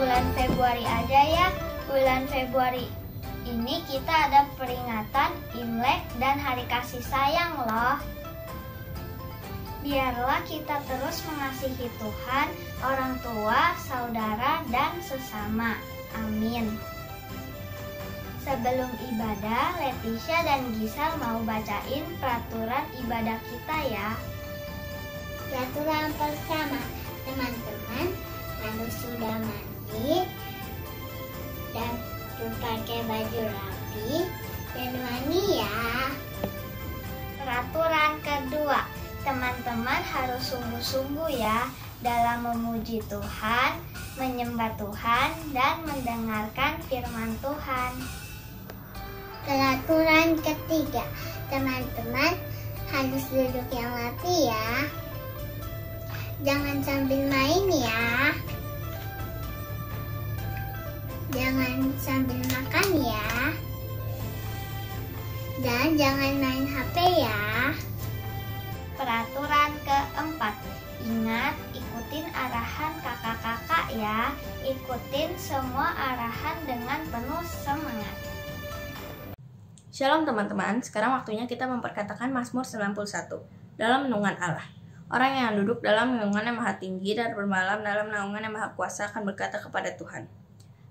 bulan Februari aja ya. Bulan Februari ini kita ada peringatan Imlek dan Hari Kasih Sayang loh. Biarlah kita terus mengasihi Tuhan, orang tua, saudara, dan sesama. Amin. Sebelum ibadah, Leticia dan Gisal mau bacain peraturan ibadah kita ya. Peraturan pertama, teman-teman harus sudah mandi dan pakai baju rapi dan wangi ya. Peraturan kedua, teman-teman harus sungguh-sungguh ya dalam memuji Tuhan, menyembah Tuhan, dan mendengarkan firman Tuhan. Peraturan ketiga, teman-teman harus duduk yang rapi ya. Jangan sambil main ya. Jangan sambil makan ya. Dan jangan main HP ya. Peraturan keempat, ingat ikutin arahan kakak-kakak ya. Ikutin semua arahan dengan penuh semangat. Shalom teman-teman, sekarang waktunya kita memperkatakan Mazmur 91 dalam naungan Allah. Orang yang duduk dalam naungan yang maha tinggi dan bermalam dalam naungan yang maha kuasa akan berkata kepada Tuhan,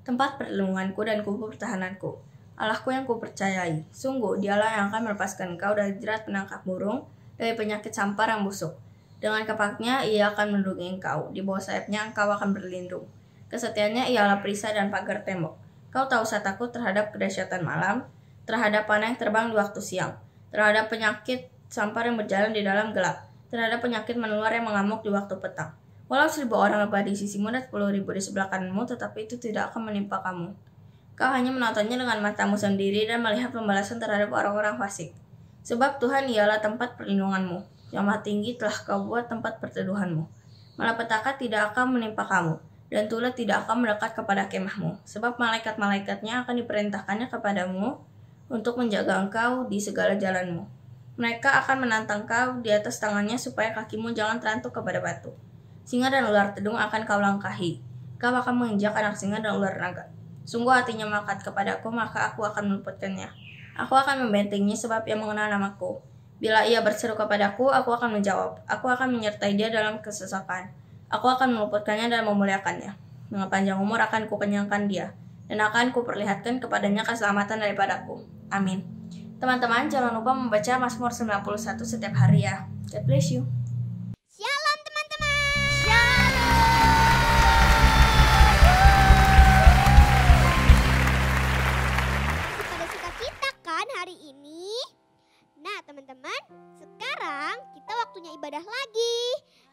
tempat perlindunganku dan kubu pertahananku, Allahku yang kupercayai. Sungguh, dialah yang akan melepaskan engkau dari jerat penangkap burung, dari penyakit sampar yang busuk. Dengan kapaknya ia akan melindungi engkau, di bawah sayapnya engkau akan berlindung. Kesetiaannya ialah perisai dan pagar tembok. Kau tak usah takut terhadap kedahsyatan malam, terhadap panah yang terbang di waktu siang, terhadap penyakit sampar yang berjalan di dalam gelap, terhadap penyakit menular yang mengamuk di waktu petang. Walau 1000 orang lebah di sisimu dan 10.000 di sebelah kananmu, tetapi itu tidak akan menimpa kamu. Kau hanya menontonnya dengan matamu sendiri dan melihat pembalasan terhadap orang-orang fasik. Sebab Tuhan ialah tempat perlindunganmu, yang maha tinggi telah kau buat tempat perteduhanmu. Malapetaka tidak akan menimpa kamu, dan tulah tidak akan mendekat kepada kemahmu, sebab malaikat-malaikatnya akan diperintahkannya kepadamu untuk menjaga engkau di segala jalanmu. Mereka akan menantang kau di atas tangannya supaya kakimu jangan terantuk kepada batu. Singa dan ular tedung akan kau langkahi. Kau akan menginjak anak singa dan ular naga. Sungguh hatinya melekat kepadaku, maka aku akan meluputkannya. Aku akan membentenginya sebab ia mengenal namaku. Bila ia berseru kepadaku, aku akan menjawab. Aku akan menyertai dia dalam kesesakan. Aku akan meluputkannya dan memuliakannya. Dengan panjang umur akan kukenyangkan dia, dan akan kuperlihatkan kepadanya keselamatan daripadaku. Amin. Teman-teman, jangan lupa membaca Mazmur 91 setiap hari ya. God bless you. Shalom teman-teman. Pada suka kita kan hari ini? Nah teman-teman, sekarang kita waktunya ibadah lagi.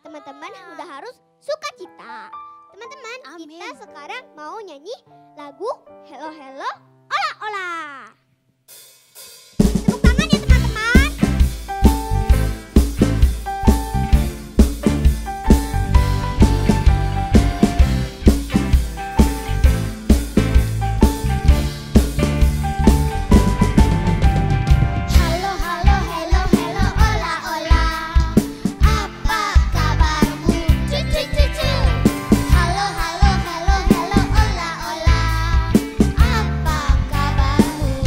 Teman-teman udah harus sukacita. Teman-teman, kita sekarang mau nyanyi lagu Hello Hello Ola Ola. Tepuk tangan ya teman-teman. Halo halo hello hello ola ola. Apa kabarmu? Cucu cucu. Halo halo hello hello ola ola. Apa kabarmu?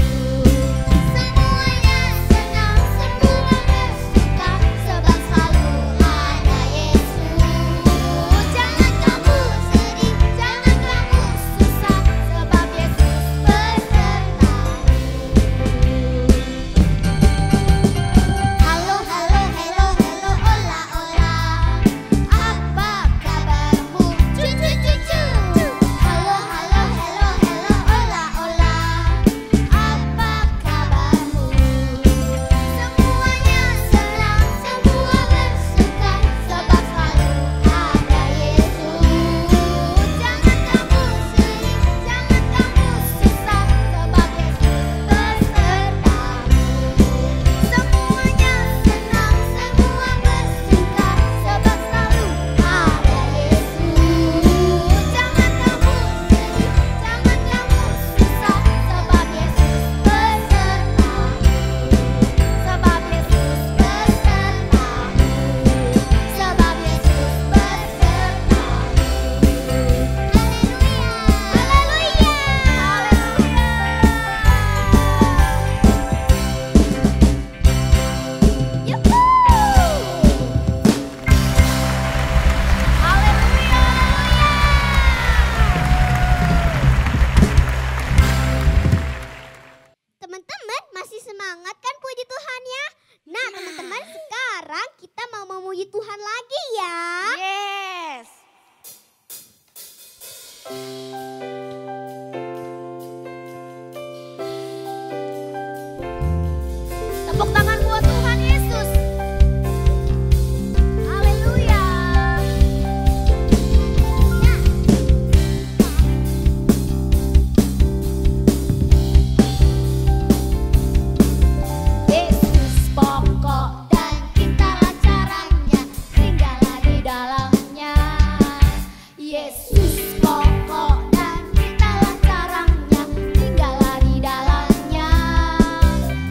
Yesus pokok dan kitalah caranya, tinggallah di dalamnya.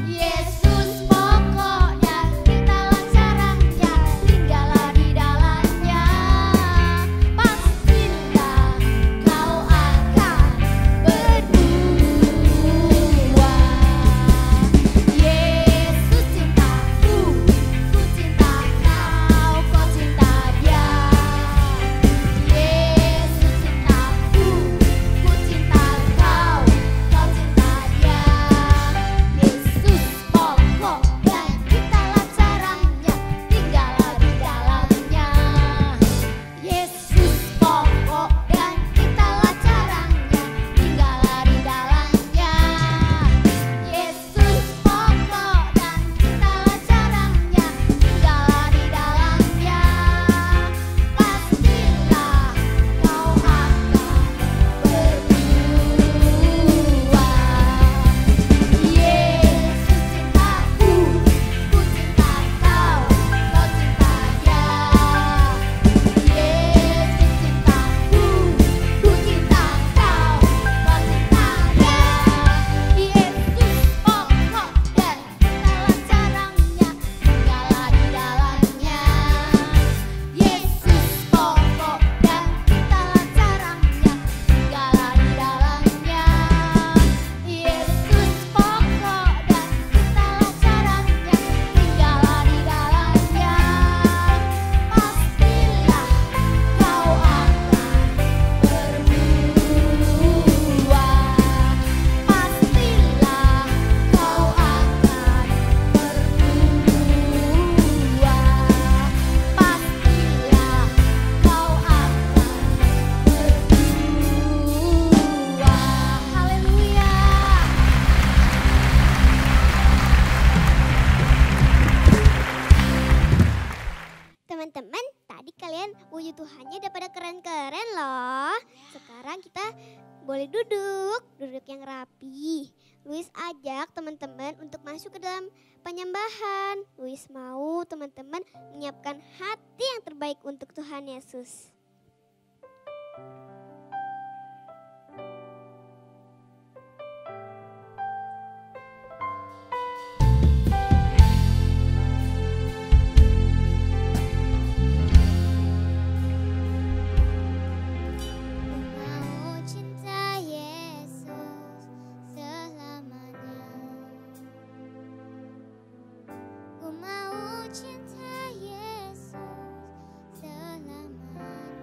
Yesus pokok dan kitalah caranya, tinggallah di dalamnya. Pastilah kau akan berdua. Yesus cintaku, ku cinta kau, kau cinta dia. Yesus cintaku, ku cinta kau, kau cinta dia. Yesus pokok dan kitalah caranya, tinggallah di dalamnya. Yesus pokok dan kitalah caranya, tinggallah di dalamnya. Yesus pokok dan kitalah caranya, tinggallah di dalamnya. Pastilah kau akan berdua. Yesus cintaku, ku cinta kau, kau cinta dia. Yesus cintaku, ku cinta kau, kau cinta dia. Yesus pokok dan kitalah caranya, tinggallah di dalamnya. Yesus pokok dan kitalah caranya, tinggallah di dalamnya. Yesus pokok dan kitalah caranya, tinggallah di dalamnya. Pastilah kau akan berdua. Pastilah kau akan berdua. Pastilah kau akan berdua. Haleluya. Teman-teman, tadi kalian puji Tuhannya udah pada keren-keren loh. Sekarang kita boleh duduk yang rapi. Luis ajak teman-teman untuk masuk ke dalam penyembahan. Luis mau teman-teman menyiapkan hati yang terbaik untuk Tuhan Yesus. Mau cinta Yesus selamanya. Ku mau cinta Yesus selamanya.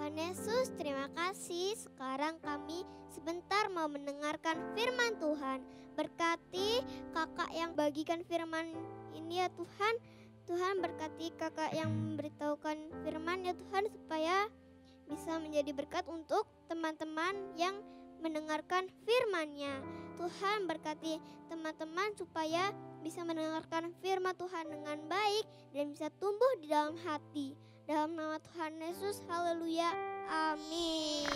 Tuhan Yesus, terima kasih. Sekarang kami sebentar mau mendengarkan firman Tuhan. Berkati kakak yang bagikan firman ini ya Tuhan. Tuhan berkati kakak yang memberitahukan firman ya Tuhan, supaya bisa menjadi berkat untuk teman-teman yang mendengarkan firman-Nya. Tuhan berkati teman-teman supaya bisa mendengarkan firman Tuhan dengan baik dan bisa tumbuh di dalam hati. Dalam nama Tuhan Yesus, haleluya, amin.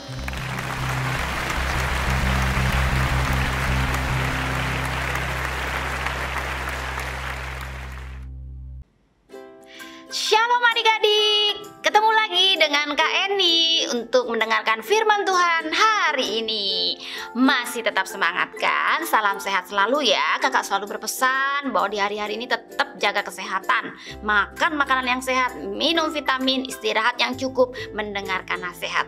Shalom adik-adik, ketemu lagi dengan Kak Eni untuk mendengarkan firman Tuhan hari ini. Masih tetap semangat kan? Salam sehat selalu ya. Kakak selalu berpesan bahwa di hari-hari ini tetap jaga kesehatan, makan makanan yang sehat, minum vitamin, istirahat yang cukup, mendengarkan nasihat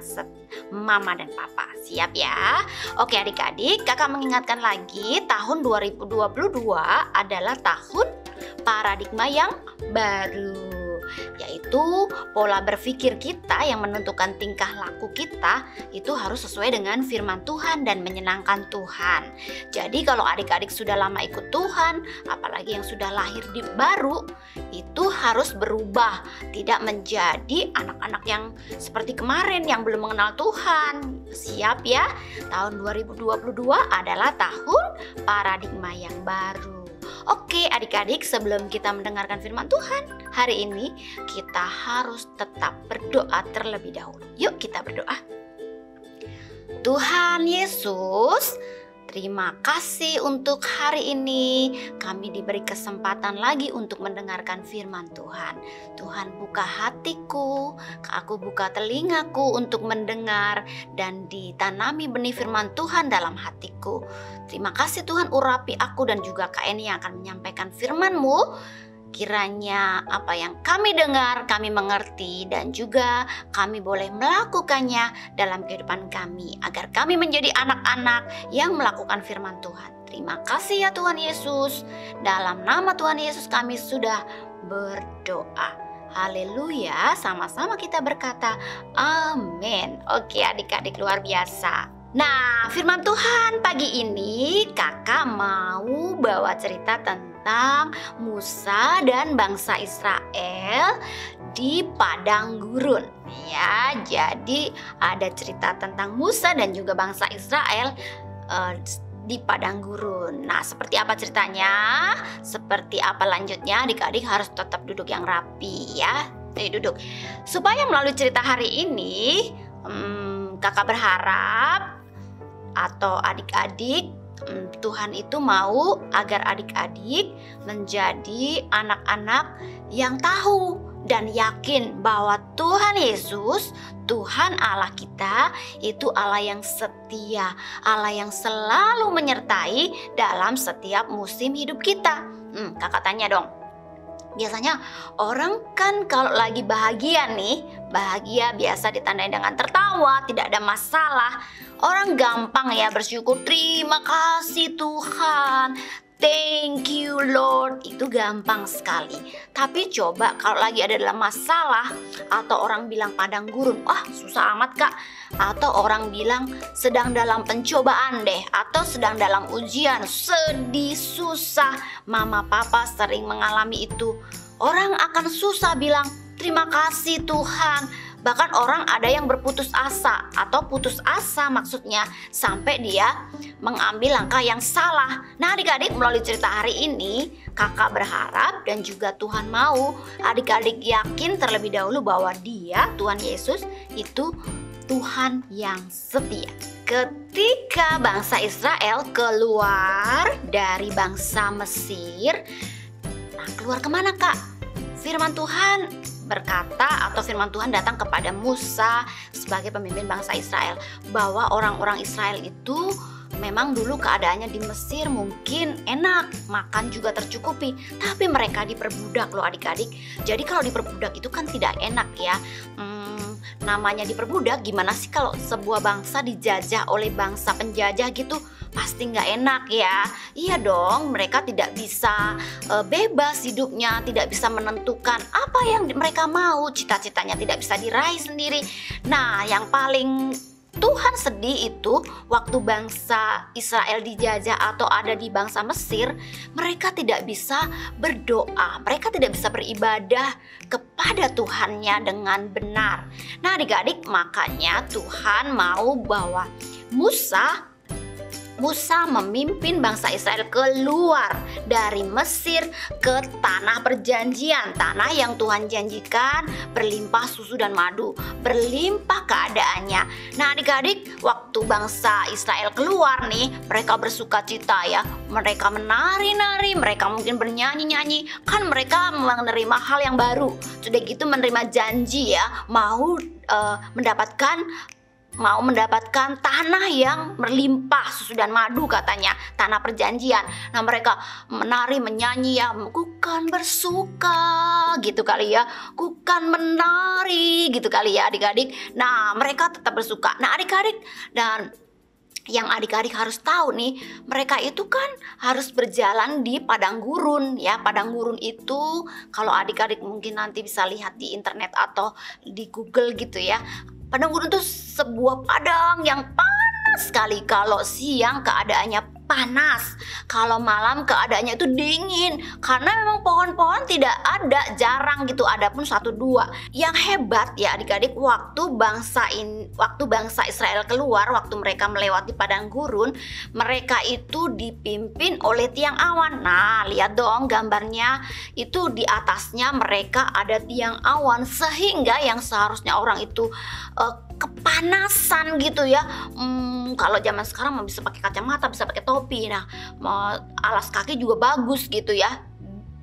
mama dan papa. Siap ya? Oke adik-adik, kakak mengingatkan lagi, tahun 2022 adalah tahun paradigma yang baru, yaitu pola berpikir kita yang menentukan tingkah laku kita itu harus sesuai dengan firman Tuhan dan menyenangkan Tuhan. Jadi kalau adik-adik sudah lama ikut Tuhan, apalagi yang sudah lahir di baru, itu harus berubah, tidak menjadi anak-anak yang seperti kemarin yang belum mengenal Tuhan. Siap ya? Tahun 2022 adalah tahun paradigma yang baru. Oke adik-adik, sebelum kita mendengarkan firman Tuhan hari ini, kita harus tetap berdoa terlebih dahulu. Yuk kita berdoa. Tuhan Yesus, terima kasih untuk hari ini. Kami diberi kesempatan lagi untuk mendengarkan firman Tuhan. Tuhan buka hatiku, aku buka telingaku untuk mendengar dan ditanami benih firman Tuhan dalam hatiku. Terima kasih Tuhan, urapi aku dan juga Kak Eni yang akan menyampaikan firman-Mu. Kiranya apa yang kami dengar, kami mengerti dan juga kami boleh melakukannya dalam kehidupan kami, agar kami menjadi anak-anak yang melakukan firman Tuhan. Terima kasih ya Tuhan Yesus. Dalam nama Tuhan Yesus kami sudah berdoa. Haleluya, sama-sama kita berkata amin. Oke adik-adik, luar biasa. Nah, firman Tuhan pagi ini kakak mau bawa cerita tentang Musa dan bangsa Israel di padang gurun. Ya, jadi ada cerita tentang Musa dan juga bangsa Israel di padang gurun. Nah, seperti apa ceritanya? Seperti apa lanjutnya? Adik-adik harus tetap duduk yang rapi ya. Duduk. Supaya melalui cerita hari ini, kakak berharap atau adik-adik, Tuhan itu mau agar adik-adik menjadi anak-anak yang tahu dan yakin bahwa Tuhan Yesus, Tuhan Allah kita, itu Allah yang setia, Allah yang selalu menyertai dalam setiap musim hidup kita. Kakak tanya dong, biasanya orang kan kalau lagi bahagia nih, bahagia biasa ditandai dengan tertawa, tidak ada masalah. Orang gampang ya bersyukur, terima kasih Tuhan, thank you Lord, itu gampang sekali. Tapi coba kalau lagi ada dalam masalah, atau orang bilang padang gurun, wah susah amat kak, atau orang bilang sedang dalam pencobaan deh, atau sedang dalam ujian, sedih, susah. Mama papa sering mengalami itu. Orang akan susah bilang terima kasih Tuhan. Bahkan orang ada yang berputus asa, atau putus asa maksudnya sampai dia mengambil langkah yang salah. Nah adik-adik, melalui cerita hari ini kakak berharap dan juga Tuhan mau adik-adik yakin terlebih dahulu bahwa Dia, Tuhan Yesus, itu Tuhan yang setia. Ketika bangsa Israel keluar dari bangsa Mesir, nah keluar kemana kak? Firman Tuhan berkata, atau firman Tuhan datang kepada Musa sebagai pemimpin bangsa Israel, bahwa orang-orang Israel itu memang dulu keadaannya di Mesir mungkin enak, makan juga tercukupi, tapi mereka diperbudak loh adik-adik. Jadi kalau diperbudak itu kan tidak enak ya. namanya diperbudak, gimana sih kalau sebuah bangsa dijajah oleh bangsa penjajah gitu? Pasti nggak enak ya. Iya dong, mereka tidak bisa bebas hidupnya, tidak bisa menentukan apa yang mereka mau, cita-citanya tidak bisa diraih sendiri. Nah, yang paling Tuhan sedih itu waktu bangsa Israel dijajah atau ada di bangsa Mesir, mereka tidak bisa berdoa, mereka tidak bisa beribadah kepada Tuhannya dengan benar. Nah, adik-adik, makanya Tuhan mau bawa Musa memimpin bangsa Israel keluar dari Mesir ke tanah perjanjian, tanah yang Tuhan janjikan berlimpah susu dan madu, berlimpah keadaannya. Nah, adik-adik, waktu bangsa Israel keluar nih, mereka bersuka cita ya, mereka menari-nari, mereka mungkin bernyanyi-nyanyi, kan mereka menerima hal yang baru, sudah gitu menerima janji ya, mau mendapatkan tanah yang berlimpah susu dan madu, katanya tanah perjanjian. Nah, mereka menari menyanyi ya, kukan bersuka gitu kali ya, kukan menari gitu kali ya adik-adik. Nah, mereka tetap bersuka. Nah, adik-adik, dan yang adik-adik harus tahu nih, mereka itu kan harus berjalan di padang gurun ya. Padang gurun itu kalau adik-adik mungkin nanti bisa lihat di internet atau di Google gitu ya. Padang gurun itu sebuah padang yang panas sekali. Kalau siang keadaannya panas, kalau malam keadaannya itu dingin, karena memang pohon-pohon tidak ada, jarang gitu, ada pun 1-2. Yang hebat ya adik-adik, waktu bangsa Israel keluar, waktu mereka melewati padang gurun, mereka itu dipimpin oleh tiang awan. Nah, lihat dong gambarnya, itu di atasnya mereka ada tiang awan, sehingga yang seharusnya orang itu kepanasan gitu ya, kalau zaman sekarang mau bisa pakai kacamata, bisa pakai topi, nah alas kaki juga bagus gitu ya.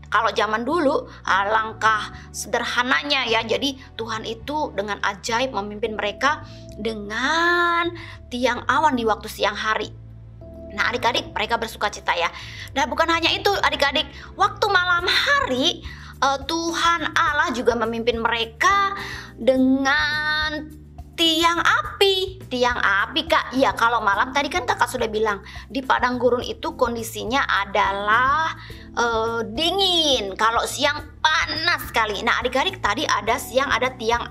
Kalau zaman dulu alangkah sederhananya ya. Jadi Tuhan itu dengan ajaib memimpin mereka dengan tiang awan di waktu siang hari. Nah, adik-adik, mereka bersuka cita ya. Dan bukan hanya itu adik-adik, waktu malam hari Tuhan Allah juga memimpin mereka dengan tiang api Kak. Iya, kalau malam tadi kan Kakak sudah bilang di padang gurun itu kondisinya adalah dingin, kalau siang panas sekali. Nah, adik-adik, tadi ada siang ada tiang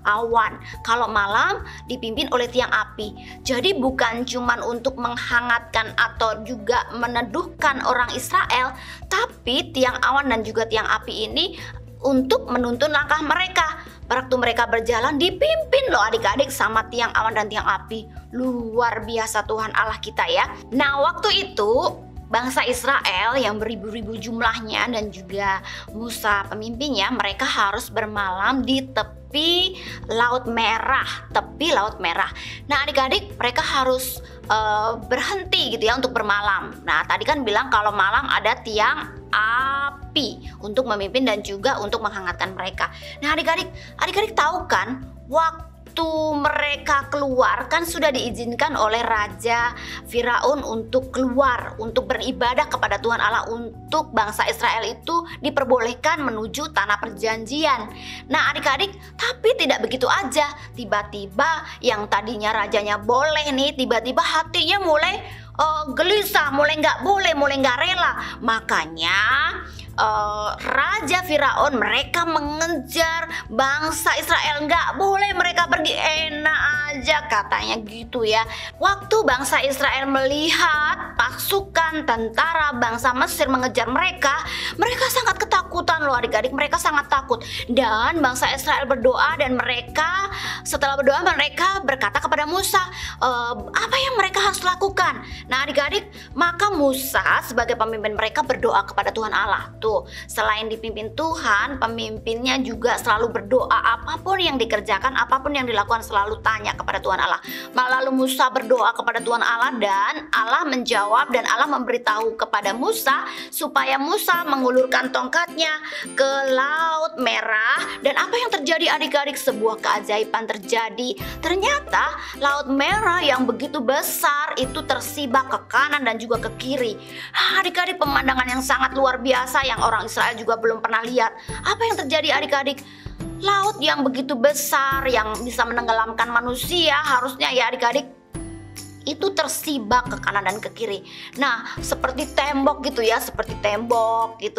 awan, kalau malam dipimpin oleh tiang api. Jadi bukan cuman untuk menghangatkan atau juga meneduhkan orang Israel, tapi tiang awan dan juga tiang api ini untuk menuntun langkah mereka. Waktu mereka berjalan dipimpin loh adik-adik sama tiang awan dan tiang api. Luar biasa Tuhan Allah kita ya. Nah, waktu itu bangsa Israel yang beribu-ribu jumlahnya dan juga Musa pemimpinnya, mereka harus bermalam di tepi Laut Merah. Nah, adik-adik, mereka harus berhenti gitu ya untuk bermalam. Nah, tadi kan bilang kalau malam ada tiang api untuk memimpin dan juga untuk menghangatkan mereka. Nah, adik-adik tahu kan, waktu mereka keluar kan sudah diizinkan oleh Raja Firaun untuk keluar, untuk beribadah kepada Tuhan Allah, untuk bangsa Israel itu diperbolehkan menuju tanah perjanjian. Nah, adik-adik, tapi tidak begitu aja. Tiba-tiba yang tadinya rajanya boleh nih, tiba-tiba hatinya mulai gelisah, mulai nggak rela. Makanya Raja Firaun mereka mengejar bangsa Israel, nggak boleh mereka pergi, enak aja katanya gitu ya. Waktu bangsa Israel melihat pasukan tentara bangsa Mesir mengejar mereka sangat ketakutan loh adik-adik, mereka sangat takut. Dan bangsa Israel berdoa, dan mereka setelah berdoa mereka berkata kepada Musa, apa yang mereka harus lakukan? Nah, adik-adik, maka Musa sebagai pemimpin mereka berdoa kepada Tuhan Allah. Tuh, selain dipimpin Tuhan, pemimpinnya juga selalu berdoa. Apapun yang dikerjakan, apapun yang dilakukan, selalu tanya kepada Tuhan Allah. Lalu Musa berdoa kepada Tuhan Allah, dan Allah menjawab, dan Allah memberitahu kepada Musa supaya Musa mengulurkan tongkatnya ke Laut Merah. Dan apa yang terjadi adik-adik? Sebuah keajaiban terjadi. Ternyata Laut Merah yang begitu besar itu tersibak ke kanan dan juga ke kiri. Adik-adik, pemandangan yang sangat luar biasa yang orang Israel juga belum pernah lihat. Apa yang terjadi adik-adik? Laut yang begitu besar, yang bisa menenggelamkan manusia, harusnya ya adik-adik itu tersibak ke kanan dan ke kiri. Nah, seperti tembok gitu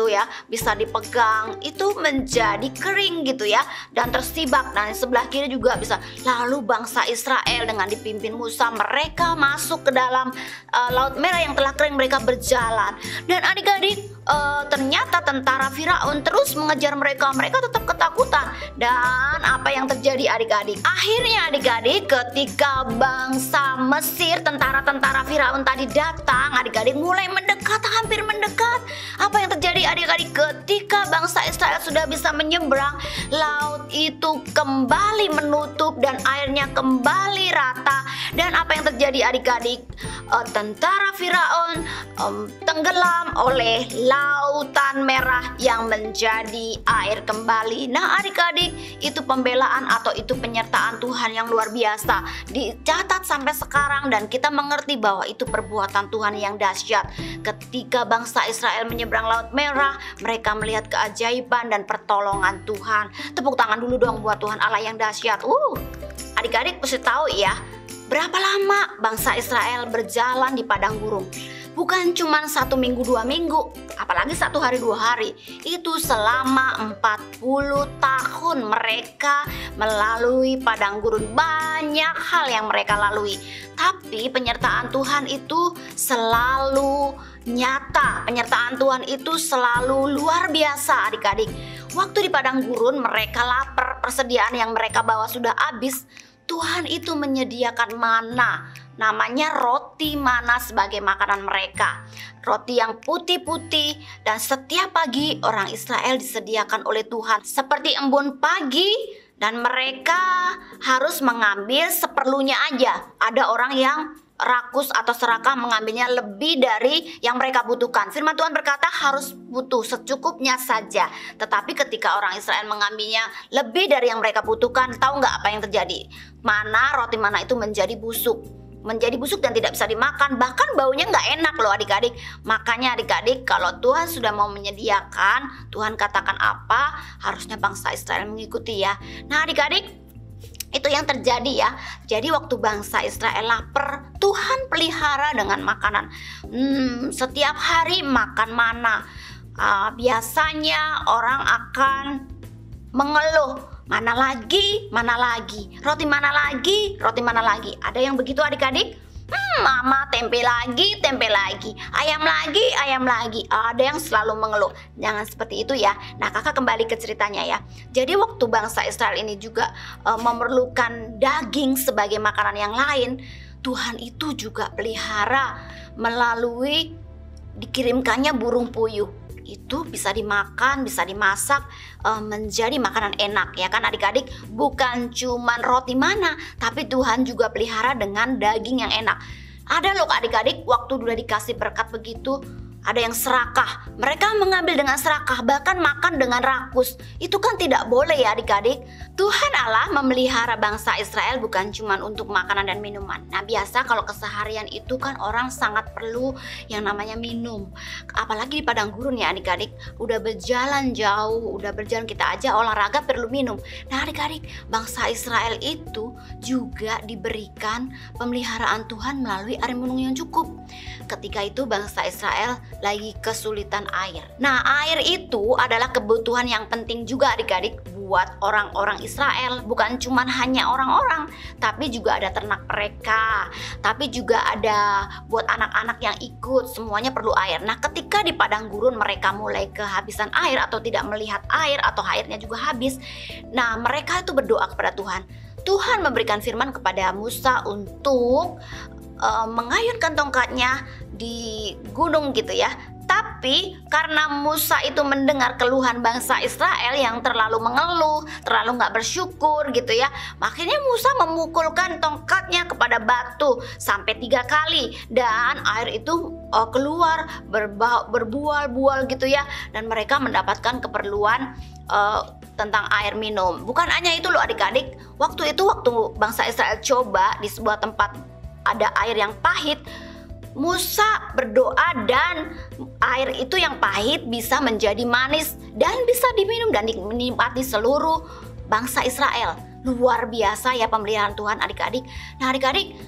ya, bisa dipegang, itu menjadi kering gitu ya, dan tersibak. Nah, di sebelah kiri juga bisa. Lalu bangsa Israel dengan dipimpin Musa, mereka masuk ke dalam Laut Merah yang telah kering, mereka berjalan. Dan adik-adik, ternyata tentara Firaun terus mengejar mereka, mereka tetap ketakutan. Dan apa yang terjadi adik-adik? Akhirnya adik-adik, ketika bangsa Mesir, tentara-tentara Firaun tadi datang, adik-adik mulai mendekat, hampir mendekat. Apa yang terjadi adik-adik? Ketika bangsa Israel sudah bisa menyeberang, laut itu kembali menutup dan airnya kembali rata. Dan apa yang terjadi adik-adik? Tentara Firaun tenggelam oleh Lautan Merah yang menjadi air kembali. Nah adik-adik, itu pembelaan atau itu penyertaan Tuhan yang luar biasa, dicatat sampai sekarang, dan kita mengerti bahwa itu perbuatan Tuhan yang dahsyat. Ketika bangsa Israel menyeberang Laut Merah, mereka melihat keajaiban dan pertolongan Tuhan. Tepuk tangan dulu dong buat Tuhan Allah yang dahsyat. Adik-adik mesti tahu ya, berapa lama bangsa Israel berjalan di padang gurun. Bukan cuma 1 minggu 2 minggu, apalagi 1 hari 2 hari. Itu selama 40 tahun mereka melalui padang gurun. Banyak hal yang mereka lalui. Tapi penyertaan Tuhan itu selalu nyata. Penyertaan Tuhan itu selalu luar biasa adik-adik. Waktu di padang gurun mereka lapar, persediaan yang mereka bawa sudah habis. Tuhan itu menyediakan mana, namanya roti mana sebagai makanan mereka. Roti yang putih-putih, dan setiap pagi orang Israel disediakan oleh Tuhan seperti embun pagi, dan mereka harus mengambil seperlunya aja. Ada orang yang rakus atau serakah mengambilnya lebih dari yang mereka butuhkan. Firman Tuhan berkata harus butuh secukupnya saja. Tetapi ketika orang Israel mengambilnya lebih dari yang mereka butuhkan, tahu nggak apa yang terjadi? Roti mana itu menjadi busuk dan tidak bisa dimakan. Bahkan baunya nggak enak loh adik-adik. Makanya adik-adik, kalau Tuhan sudah mau menyediakan, Tuhan katakan apa, harusnya bangsa Israel mengikuti ya. Nah adik-adik, itu yang terjadi ya. Jadi waktu bangsa Israel lapar, Tuhan pelihara dengan makanan. Setiap hari makan mana. Biasanya orang akan mengeluh, mana lagi, roti mana lagi. Ada yang begitu adik-adik? Mama tempe lagi, ayam lagi. Ada yang selalu mengeluh. Jangan seperti itu ya. Nah kakak kembali ke ceritanya ya. Jadi waktu bangsa Israel ini juga memerlukan daging sebagai makanan yang lain, Tuhan itu juga pelihara melalui dikirimkannya burung puyuh. Itu bisa dimakan, bisa dimasak menjadi makanan enak ya kan adik-adik. Bukan cuman roti mana, tapi Tuhan juga pelihara dengan daging yang enak. Ada loh adik-adik, waktu udah dikasih berkat begitu, ada yang serakah. Mereka mengambil dengan serakah, bahkan makan dengan rakus. Itu kan tidak boleh ya adik-adik. Tuhan Allah memelihara bangsa Israel bukan cuma untuk makanan dan minuman. Nah biasa kalau keseharian itu kan orang sangat perlu yang namanya minum. Apalagi di padang gurun ya adik-adik. Udah berjalan jauh, kita aja olahraga perlu minum. Nah adik-adik, bangsa Israel itu juga diberikan pemeliharaan Tuhan melalui air minum yang cukup. Ketika itu bangsa Israel lagi kesulitan air. Nah air itu adalah kebutuhan yang penting juga adik-adik buat orang-orang Israel. Bukan cuma hanya orang-orang, tapi juga ada ternak mereka, tapi juga ada buat anak-anak yang ikut, semuanya perlu air. Nah ketika di padang gurun mereka mulai kehabisan air atau tidak melihat air atau airnya juga habis, nah mereka itu berdoa kepada Tuhan. Tuhan memberikan firman kepada Musa untuk mengayunkan tongkatnya di gunung gitu ya. Tapi karena Musa itu mendengar keluhan bangsa Israel yang terlalu mengeluh, terlalu gak bersyukur gitu ya, makanya Musa memukulkan tongkatnya kepada batu sampai 3 kali. Dan air itu keluar berbual-bual gitu ya. Dan mereka mendapatkan keperluan tentang air minum. Bukan hanya itu loh adik-adik. Waktu bangsa Israel coba di sebuah tempat ada air yang pahit, Musa berdoa dan air itu yang pahit bisa menjadi manis dan bisa diminum dan dinikmati seluruh bangsa Israel. Luar biasa ya pemeliharaan Tuhan adik-adik. Nah adik-adik,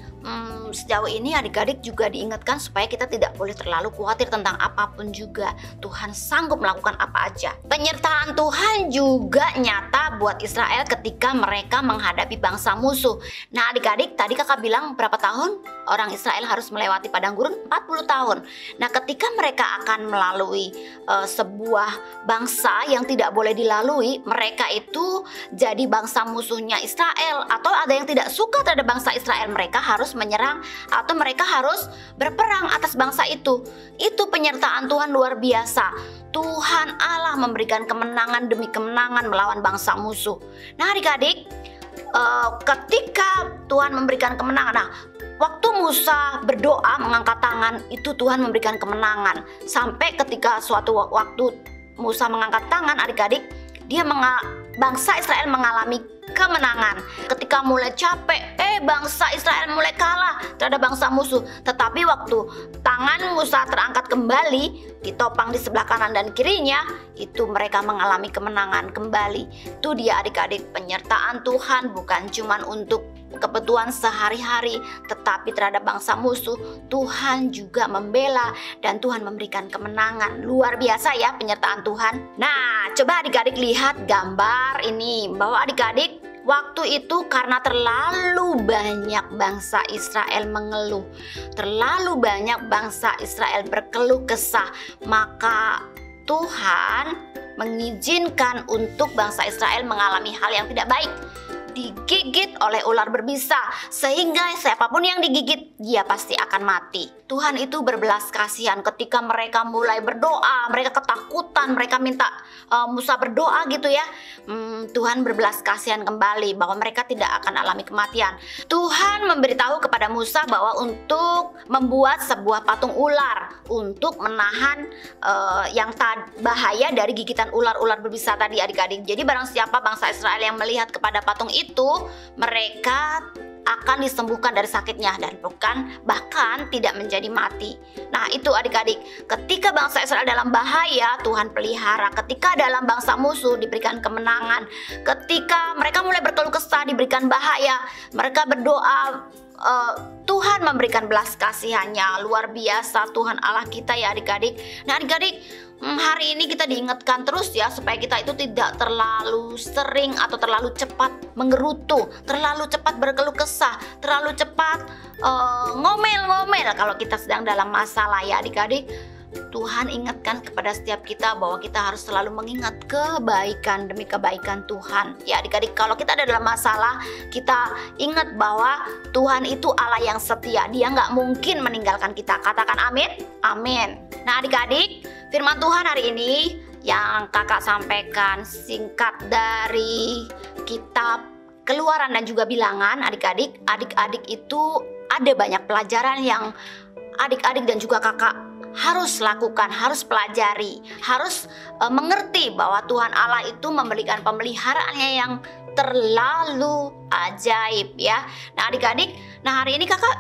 sejauh ini adik-adik juga diingatkan supaya kita tidak boleh terlalu khawatir tentang apapun juga. Tuhan sanggup melakukan apa aja. Penyertaan Tuhan juga nyata buat Israel ketika mereka menghadapi bangsa musuh. Nah adik-adik, tadi kakak bilang berapa tahun orang Israel harus melewati padang gurun? 40 tahun. Nah ketika mereka akan melalui sebuah bangsa yang tidak boleh dilalui, mereka itu jadi bangsa musuhnya Israel, atau ada yang tidak suka terhadap bangsa Israel, mereka harus menyerang atau mereka harus berperang atas bangsa itu. Itu penyertaan Tuhan luar biasa. Tuhan Allah memberikan kemenangan demi kemenangan melawan bangsa musuh. Nah adik-adik, ketika Tuhan memberikan kemenangan, nah waktu Musa berdoa mengangkat tangan, itu Tuhan memberikan kemenangan. Sampai ketika suatu waktu Musa mengangkat tangan adik-adik, bangsa Israel mengalami kemenangan. Ketika mulai capek, bangsa Israel mulai kalah terhadap bangsa musuh. Tetapi waktu tangan Musa terangkat kembali, ditopang di sebelah kanan dan kirinya, itu mereka mengalami kemenangan kembali. Itu dia adik-adik, penyertaan Tuhan bukan cuma untuk kebutuhan sehari-hari, tetapi terhadap bangsa musuh Tuhan juga membela dan Tuhan memberikan kemenangan. Luar biasa ya penyertaan Tuhan. Nah, coba adik-adik lihat gambar ini, bahwa adik-adik waktu itu karena terlalu banyak bangsa Israel mengeluh, terlalu banyak bangsa Israel berkeluh kesah, maka Tuhan mengizinkan untuk bangsa Israel mengalami hal yang tidak baik, digigit oleh ular berbisa, sehingga siapapun yang digigit dia pasti akan mati. Tuhan itu berbelas kasihan ketika mereka mulai berdoa, mereka ketakutan, mereka minta Musa berdoa gitu ya. Tuhan berbelas kasihan kembali bahwa mereka tidak akan alami kematian. Tuhan memberitahu kepada Musa bahwa untuk membuat sebuah patung ular untuk menahan yang bahaya dari gigitan ular-ular berbisa tadi adik-adik. Jadi barang siapa bangsa Israel yang melihat kepada patung itu, mereka akan disembuhkan dari sakitnya dan bahkan tidak menjadi mati. Nah itu adik-adik, ketika bangsa Israel dalam bahaya, Tuhan pelihara. Ketika dalam bangsa musuh diberikan kemenangan. Ketika mereka mulai berkeluh kesah diberikan bahaya, mereka berdoa, Tuhan memberikan belas kasihannya. Luar biasa Tuhan Allah kita ya adik-adik. Nah adik-adik, hari ini kita diingatkan terus ya supaya kita itu tidak terlalu sering atau terlalu cepat menggerutu, terlalu cepat berkeluh kesah, terlalu cepat ngomel-ngomel kalau kita sedang dalam masalah ya adik-adik. Tuhan ingatkan kepada setiap kita bahwa kita harus selalu mengingat kebaikan demi kebaikan Tuhan. Ya adik-adik, kalau kita ada dalam masalah, kita ingat bahwa Tuhan itu Allah yang setia. Dia nggak mungkin meninggalkan kita. Katakan amin. Amin. Nah adik-adik, firman Tuhan hari ini yang kakak sampaikan singkat dari kitab Keluaran dan juga Bilangan. Adik-adik itu ada banyak pelajaran yang adik-adik dan juga kakak harus lakukan, harus pelajari, harus mengerti bahwa Tuhan Allah itu memberikan pemeliharaannya yang terlalu ajaib ya. Nah adik-adik, hari ini kakak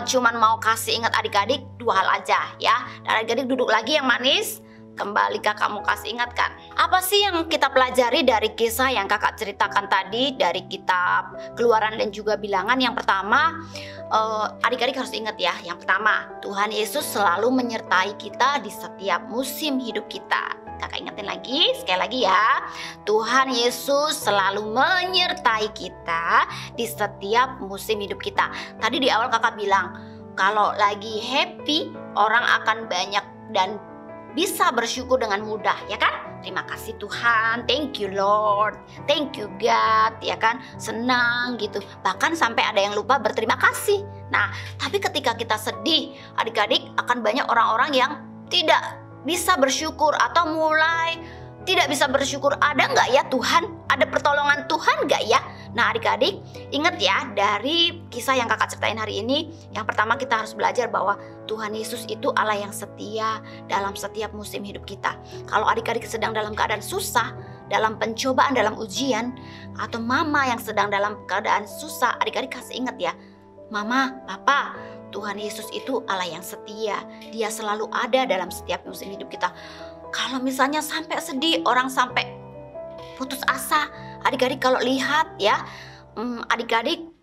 cuman mau kasih ingat adik-adik dua hal aja ya. Dan adik-adik duduk lagi yang manis. Kembali kakak mau kasih ingatkan, apa sih yang kita pelajari dari kisah yang kakak ceritakan tadi dari kitab Keluaran dan juga Bilangan? Yang pertama, adik-adik harus ingat ya. Yang pertama, Tuhan Yesus selalu menyertai kita di setiap musim hidup kita. Kakak ingetin lagi, sekali lagi ya. Tuhan Yesus selalu menyertai kita di setiap musim hidup kita. Tadi di awal kakak bilang, kalau lagi happy, orang akan banyak dan bisa bersyukur dengan mudah, ya kan? Terima kasih Tuhan, thank you Lord, thank you God, ya kan? Senang gitu, bahkan sampai ada yang lupa berterima kasih. Nah, tapi ketika kita sedih, adik-adik, akan banyak orang-orang yang tidak bisa bersyukur atau mulai tidak bisa bersyukur. Ada nggak ya Tuhan? Ada pertolongan Tuhan nggak ya? Nah adik-adik, ingat ya dari kisah yang kakak ceritain hari ini. Yang pertama kita harus belajar bahwa Tuhan Yesus itu Allah yang setia dalam setiap musim hidup kita. Kalau adik-adik sedang dalam keadaan susah, dalam pencobaan, dalam ujian, atau mama yang sedang dalam keadaan susah, adik-adik kasih ingat ya, mama, papa, Tuhan Yesus itu Allah yang setia. Dia selalu ada dalam setiap musim hidup kita. Kalau misalnya sampai sedih, orang sampai putus asa, adik-adik kalau lihat ya, adik-adik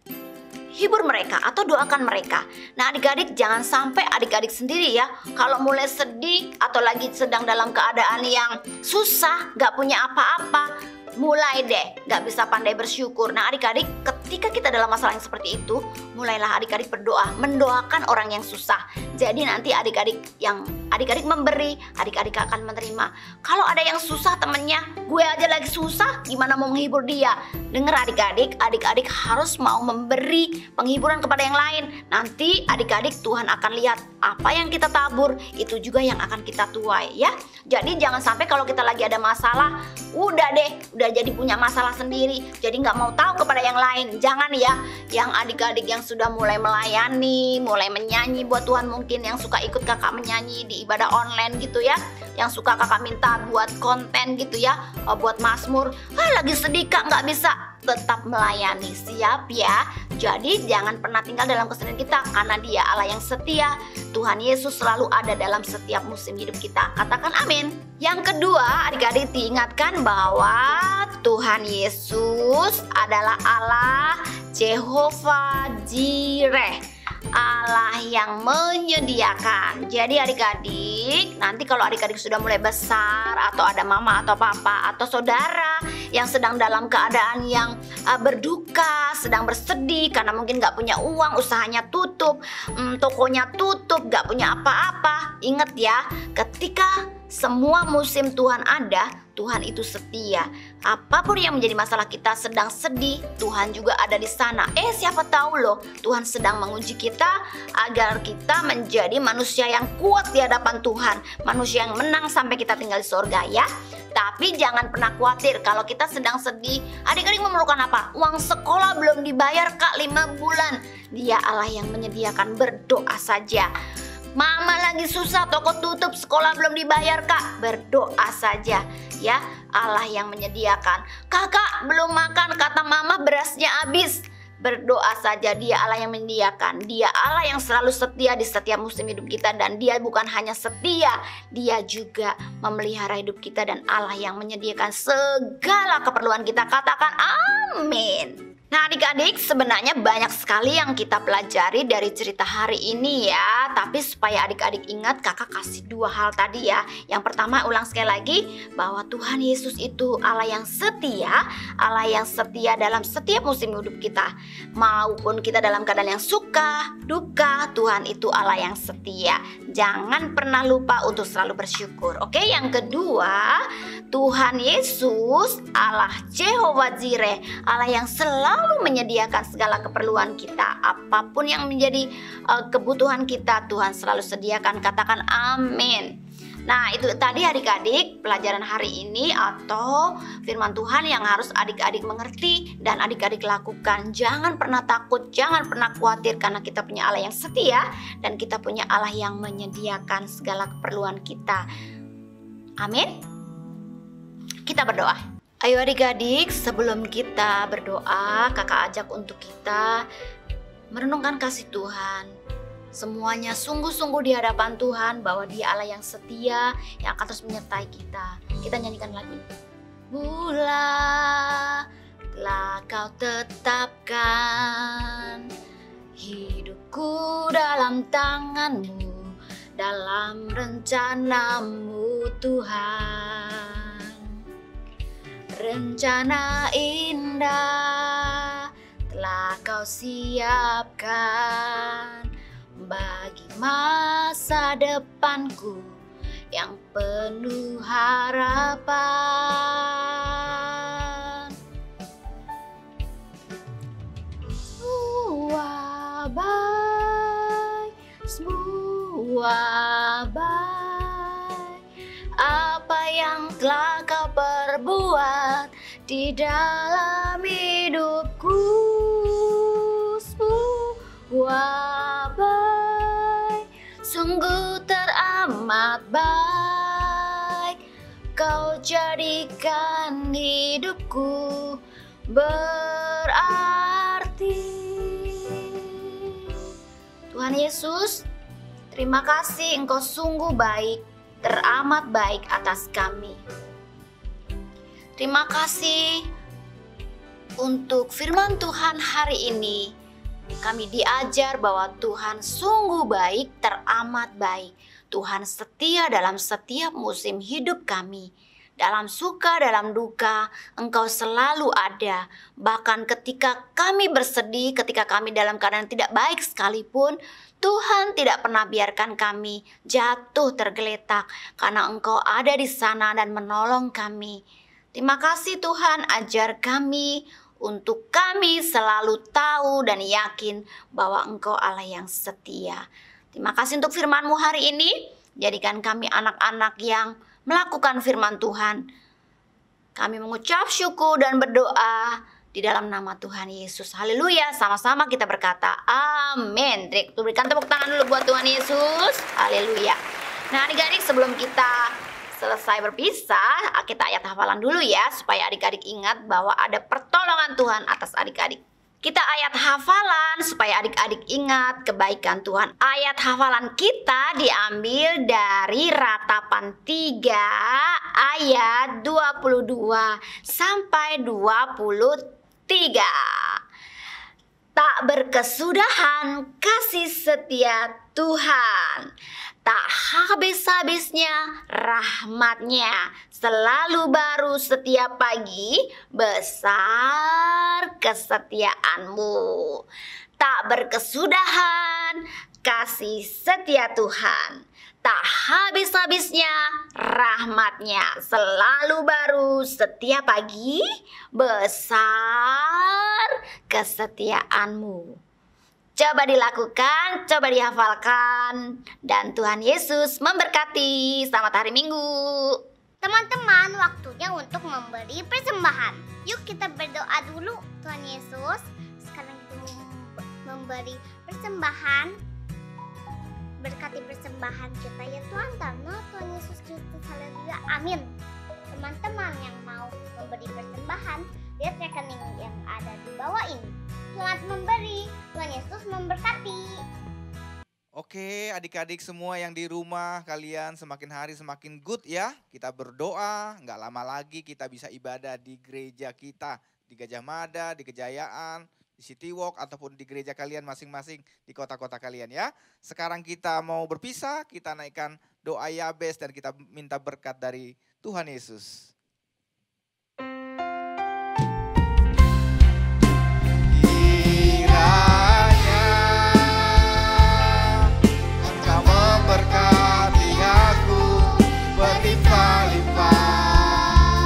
hibur mereka atau doakan mereka. Nah adik-adik jangan sampai adik-adik sendiri ya, kalau mulai sedih atau lagi sedang dalam keadaan yang susah, gak punya apa-apa, mulai deh gak bisa pandai bersyukur. Nah adik-adik, ketika kita dalam masalah yang seperti itu, mulailah adik-adik berdoa, mendoakan orang yang susah. Jadi nanti adik-adik memberi, adik-adik akan menerima. Kalau ada yang susah temennya, gue aja lagi susah, gimana mau menghibur dia? Dengar adik-adik, adik-adik harus mau memberi penghiburan kepada yang lain. Nanti adik-adik Tuhan akan lihat apa yang kita tabur, itu juga yang akan kita tuai ya. Jadi jangan sampai kalau kita lagi ada masalah, udah jadi punya masalah sendiri, jadi nggak mau tahu kepada yang lain. Jangan ya, yang adik-adik yang sudah mulai melayani, mulai menyanyi buat Tuhan, mungkin yang suka ikut kakak menyanyi di ibadah online gitu ya, yang suka kakak minta buat konten gitu ya, buat mazmur, lagi sedih kak nggak bisa, tetap melayani, siap ya. Jadi jangan pernah tinggal dalam kesedihan kita, karena Dia Allah yang setia. Tuhan Yesus selalu ada dalam setiap musim hidup kita. Katakan amin. Yang kedua, adik-adik diingatkan bahwa Tuhan Yesus adalah Allah Jehovah Jireh, Allah yang menyediakan. Jadi adik-adik, nanti kalau adik-adik sudah mulai besar, atau ada mama atau papa atau saudara yang sedang dalam keadaan yang berduka, sedang bersedih karena mungkin gak punya uang, usahanya tutup, tokonya tutup, gak punya apa-apa. Ingat ya, ketika semua musim Tuhan ada, Tuhan itu setia. Apapun yang menjadi masalah kita, sedang sedih, Tuhan juga ada di sana. Siapa tahu loh, Tuhan sedang menguji kita agar kita menjadi manusia yang kuat di hadapan Tuhan, manusia yang menang sampai kita tinggal di surga ya. Tapi jangan pernah khawatir kalau kita sedang sedih. Adik-adik memerlukan apa? Uang sekolah belum dibayar kak 5 bulan. Dia Allah yang menyediakan, berdoa saja. Mama lagi susah, toko tutup, sekolah belum dibayar kak, berdoa saja ya, Allah yang menyediakan. Kakak belum makan, kata mama berasnya habis, berdoa saja, Dia Allah yang menyediakan. Dia Allah yang selalu setia di setiap musim hidup kita, dan Dia bukan hanya setia, Dia juga memelihara hidup kita, dan Allah yang menyediakan segala keperluan kita. Katakan amin. Nah adik-adik, sebenarnya banyak sekali yang kita pelajari dari cerita hari ini ya. Tapi supaya adik-adik ingat, kakak kasih 2 hal tadi ya. Yang pertama, ulang sekali lagi, bahwa Tuhan Yesus itu Allah yang setia. Allah yang setia dalam setiap musim hidup kita. Maupun kita dalam keadaan yang suka, duka, Tuhan itu Allah yang setia. Jangan pernah lupa untuk selalu bersyukur. Oke, yang kedua, Tuhan Yesus Allah Jehovah Jireh, Allah yang selalu menyediakan segala keperluan kita. Apapun yang menjadi kebutuhan kita, Tuhan selalu sediakan. Katakan amin. Nah itu tadi adik-adik pelajaran hari ini atau firman Tuhan yang harus adik-adik mengerti dan adik-adik lakukan. Jangan pernah takut, jangan pernah khawatir, karena kita punya Allah yang setia dan kita punya Allah yang menyediakan segala keperluan kita. Amin. Kita berdoa. Ayo adik-adik, sebelum kita berdoa, kakak ajak untuk kita merenungkan kasih Tuhan. Semuanya sungguh-sungguh di hadapan Tuhan, bahwa Dia Allah yang setia, yang akan terus menyertai kita. Kita nyanyikan lagu. Mula telah Kau tetapkan hidupku dalam tangan-Mu, dalam rencana-Mu Tuhan. Rencana indah telah Kau siapkan bagi masa depanku yang penuh harapan. Semua baik, apa yang telah Kau perbuat di dalam hidupku. Semua baik, sungguh teramat baik, Kau jadikan hidupku berarti. Tuhan Yesus, terima kasih, Engkau sungguh baik, teramat baik atas kami. Terima kasih Untuk firman Tuhan hari ini, kami diajar bahwa Tuhan sungguh baik, teramat baik. Tuhan setia dalam setiap musim hidup kami. Dalam suka, dalam duka, Engkau selalu ada. Bahkan ketika kami bersedih, ketika kami dalam keadaan tidak baik sekalipun, Tuhan tidak pernah biarkan kami jatuh tergeletak, karena Engkau ada di sana dan menolong kami. Terima kasih Tuhan, ajar kami untuk kami selalu tahu dan yakin bahwa Engkau Allah yang setia. Terima kasih untuk firman-Mu hari ini. Jadikan kami anak-anak yang melakukan firman Tuhan. Kami mengucap syukur dan berdoa di dalam nama Tuhan Yesus. Haleluya. Sama-sama kita berkata amin. Berikan tepuk tangan dulu buat Tuhan Yesus. Haleluya. Nah adik-adik, sebelum kita selesai berpisah, kita ayat hafalan dulu ya, supaya adik-adik ingat bahwa ada pertolongan Tuhan atas adik-adik. Kita ayat hafalan supaya adik-adik ingat kebaikan Tuhan. Ayat hafalan kita diambil dari Ratapan 3 ayat 22 sampai 23. Tak berkesudahan kasih setia Tuhan, tak habis-habisnya rahmatnya, selalu baru setiap pagi, besar kesetiaanmu. Tak berkesudahan kasih setia Tuhan, tak habis-habisnya rahmatnya, selalu baru setiap pagi, besar kesetiaanmu. Coba dilakukan, coba dihafalkan, dan Tuhan Yesus memberkati. Selamat hari Minggu. Teman-teman, waktunya untuk memberi persembahan. Yuk kita berdoa dulu. Tuhan Yesus, sekarang kita memberi persembahan. Berkati persembahan kita ya Tuhan, karena Tuhan Yesus Kristus. Haleluya, amin. Teman-teman yang mau memberi persembahan, lihat rekening yang ada di bawah ini. Selamat memberi, Tuhan Yesus memberkati. Oke, adik-adik semua yang di rumah, kalian semakin hari semakin good ya. Kita berdoa, nggak lama lagi kita bisa ibadah di gereja kita. Di Gajah Mada, di Kejayaan, di City Walk, ataupun di gereja kalian masing-masing di kota-kota kalian ya. Sekarang kita mau berpisah, kita naikkan doa Yabes dan kita minta berkat dari Tuhan Yesus.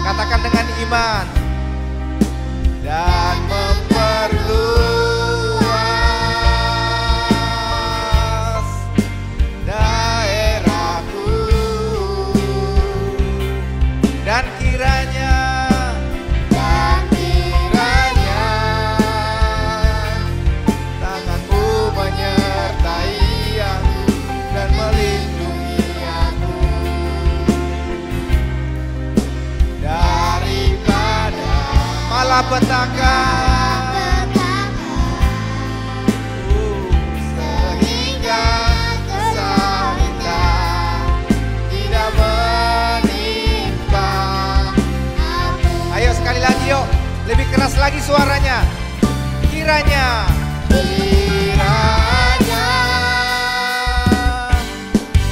Katakan dengan iman dan memperluas daerahku, dan kiranya tanganmu menyertai aku dan melindungi aku daripada malapetaka, sehingga kesakitan tidak menimpa aku. Ayo sekali lagi yuk, lebih keras lagi suaranya. Kiranya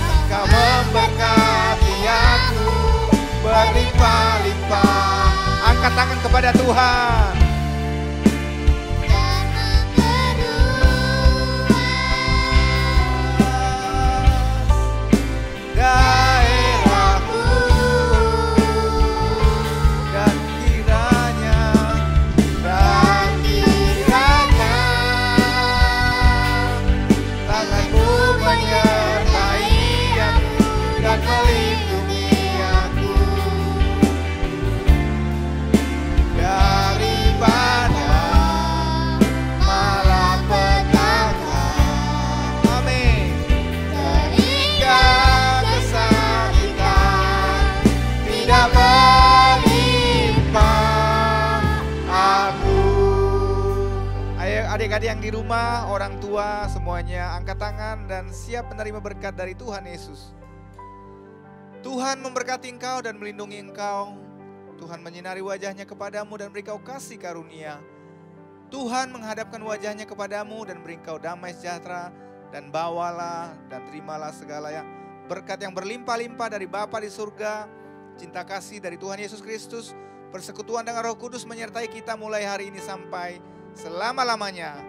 Engkau memberkati aku berlimpah-limpah. Angkat tangan kepada Tuhan. Daerahku, dan kiranya tanganmu menyertai aku dan melindungi aku daripada malapetaka. Amin. Sehingga kesakitan tidak menimpa aku. Ayo adik-adik yang di rumah, orang tua semuanya angkat tangan dan siap menerima berkat dari Tuhan Yesus. Tuhan memberkati engkau dan melindungi engkau. Tuhan menyinari wajahnya kepadamu dan beri kau kasih karunia. Tuhan menghadapkan wajahnya kepadamu dan beri kau damai sejahtera. Dan bawalah dan terimalah segala berkat yang berlimpah-limpah dari Bapa di surga, cinta kasih dari Tuhan Yesus Kristus, persekutuan dengan Roh Kudus menyertai kita mulai hari ini sampai selama-lamanya.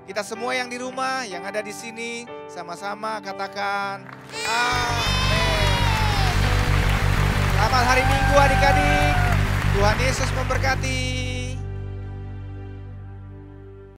Kita semua yang di rumah, yang ada di sini, sama-sama katakan amin. Selamat hari Minggu adik-adik. Tuhan Yesus memberkati.